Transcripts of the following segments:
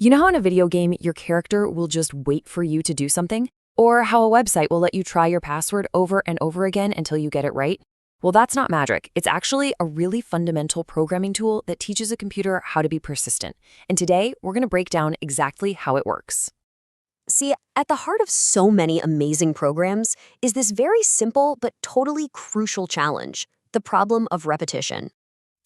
You know how in a video game, your character will just wait for you to do something? Or how a website will let you try your password over and over again until you get it right? Well, that's not magic. It's actually a really fundamental programming tool that teaches a computer how to be persistent. And today, we're going to break down exactly how it works. See, at the heart of so many amazing programs is this very simple but totally crucial challenge, the problem of repetition.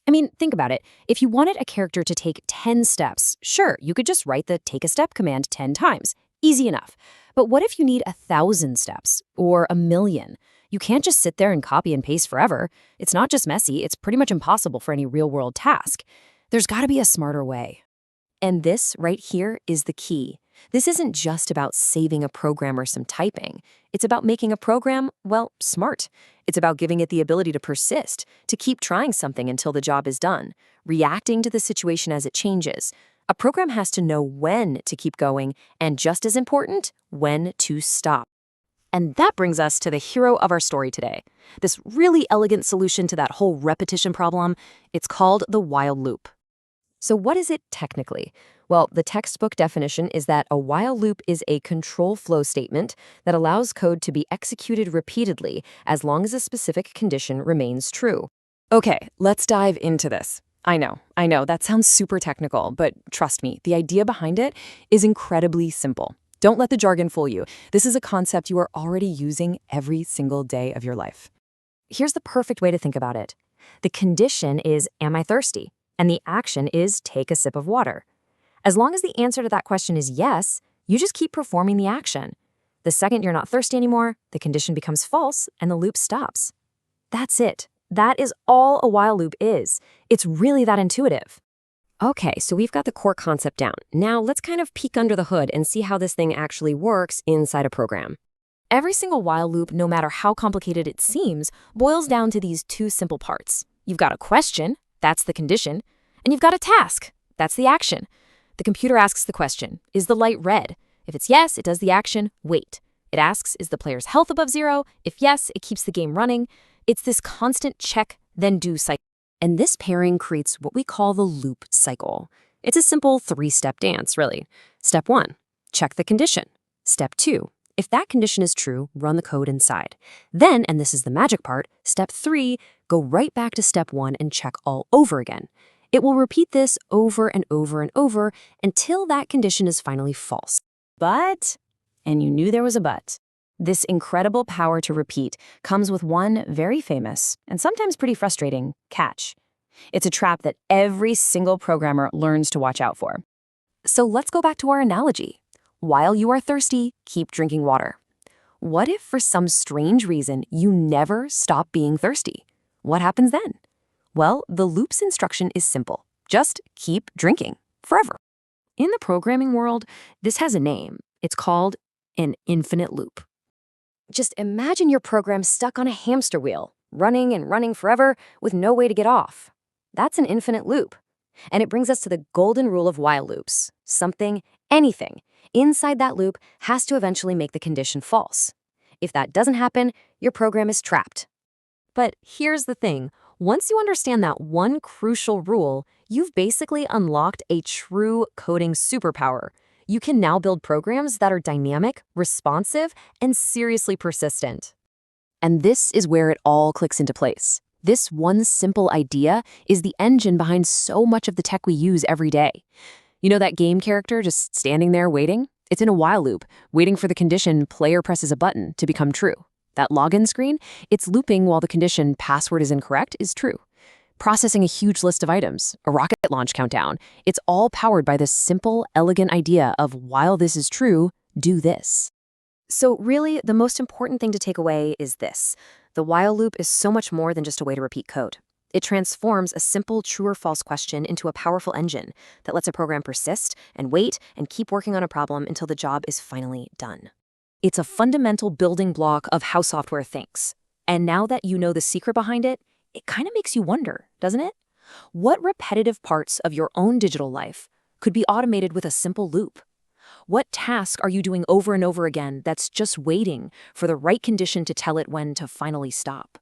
I mean, think about it. If you wanted a character to take 10 steps, sure, you could just write the take a step command 10 times. Easy enough. But what if you need 1,000 steps or 1,000,000? You can't just sit there and copy and paste forever. It's not just messy, it's pretty much impossible for any real-world task. There's got to be a smarter way. And this right here is the key. This isn't just about saving a program or some typing. It's about making a program, well, smart. It's about giving it the ability to persist, to keep trying something until the job is done, reacting to the situation as it changes. A program has to know when to keep going, and just as important, when to stop. And that brings us to the hero of our story today. This really elegant solution to that whole repetition problem, it's called the while loop. So what is it technically? Well, the textbook definition is that a while loop is a control flow statement that allows code to be executed repeatedly as long as a specific condition remains true. Okay, let's dive into this. I know, that sounds super technical, but trust me, the idea behind it is incredibly simple. Don't let the jargon fool you. This is a concept you are already using every single day of your life. Here's the perfect way to think about it. The condition is, am I thirsty? And the action is, take a sip of water. As long as the answer to that question is yes, you just keep performing the action. The second you're not thirsty anymore, the condition becomes false and the loop stops. That's it. That is all a while loop is. It's really that intuitive. Okay, so we've got the core concept down. Now let's kind of peek under the hood and see how this thing actually works inside a program. Every single while loop, no matter how complicated it seems, boils down to these two simple parts. You've got a question, that's the condition, and you've got a task, that's the action. The computer asks the question, is the light red? If it's yes, it does the action, wait. It asks, is the player's health above 0? If yes, it keeps the game running. It's this constant check, then do cycle. And this pairing creates what we call the loop cycle. It's a simple 3-step dance, really. Step 1, check the condition. Step 2, if that condition is true, run the code inside. Then, and this is the magic part, step 3, go right back to step 1 and check all over again. It will repeat this over and over and over until that condition is finally false. But, and you knew there was a but, this incredible power to repeat comes with one very famous, and sometimes pretty frustrating, catch. It's a trap that every single programmer learns to watch out for. So let's go back to our analogy. While you are thirsty, keep drinking water. What if for some strange reason you never stop being thirsty? What happens then? Well, the loop's instruction is simple. Just keep drinking forever. In the programming world, this has a name. It's called an infinite loop. Just imagine your program stuck on a hamster wheel, running and running forever with no way to get off. That's an infinite loop. And it brings us to the golden rule of while loops. Something, anything, inside that loop has to eventually make the condition false. If that doesn't happen, your program is trapped. But here's the thing. Once you understand that one crucial rule, you've basically unlocked a true coding superpower. You can now build programs that are dynamic, responsive, and seriously persistent. And this is where it all clicks into place. This one simple idea is the engine behind so much of the tech we use every day. You know that game character just standing there waiting? It's in a while loop, waiting for the condition player presses a button to become true. That login screen, it's looping while the condition password is incorrect is true. Processing a huge list of items, a rocket launch countdown, it's all powered by this simple, elegant idea of while this is true, do this. So really, the most important thing to take away is this. The while loop is so much more than just a way to repeat code. It transforms a simple true or false question into a powerful engine that lets a program persist and wait and keep working on a problem until the job is finally done. It's a fundamental building block of how software thinks. And now that you know the secret behind it, it kind of makes you wonder, doesn't it? What repetitive parts of your own digital life could be automated with a simple loop? What task are you doing over and over again that's just waiting for the right condition to tell it when to finally stop?